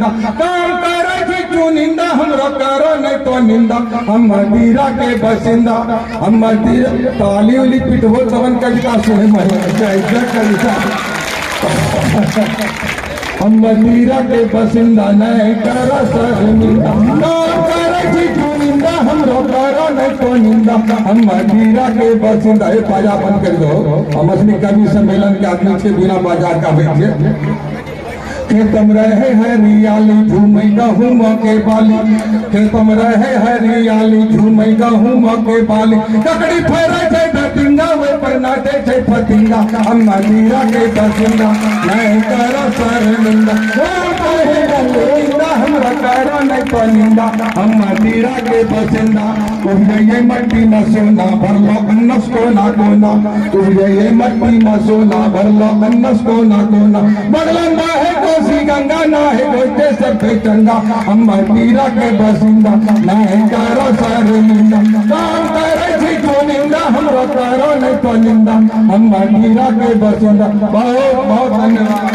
निंदा काम करे छी चुनिंदा हमरो करो नहीं तो निंदा हम मदिरा के बसिंदा हम मदिरा ताली उली पिटबो तवन कविता सुने मैं कविता हम मदिरा के बसिंदा नहीं करो शर्मिंदा काम करे छी चुनिंदा हमरो करो नहीं तो निंदा हम मदिरा के बसिंदा। ये बाजा बंद कर दो हम असली कवि सम्मेलन के आदमी के बिना बाजार का भेजिए खेतम रहे हरियाली झूमै गहूम के बाली खेतम रहे हरियाली झूमै गहूम के बाली ककड़ी फरे छै डटिंगा वे पर नाटे छै फतिंगा हम मदिरा के बसिंदा नहीं करो शर्मिंदा ओ कहे गलिंदा हमरा करो नहीं तो निंदा हम मदिरा के बसिंदा ये मट्टी में सोना भरलो अन्नस को ना कोना ये मट्टी में सोना भरलो अन्नस को ना कोना बगलंदा है कोसी गंगा ना है कोई सब चंगा हम मदिरा के बसिंदा नहीं करो शर्मिंदा काम करे छी चुनिंदा हमरो करो नहीं तो निंदा हम मदिरा के बसिंदा। बहुत बहुत धन्यवाद।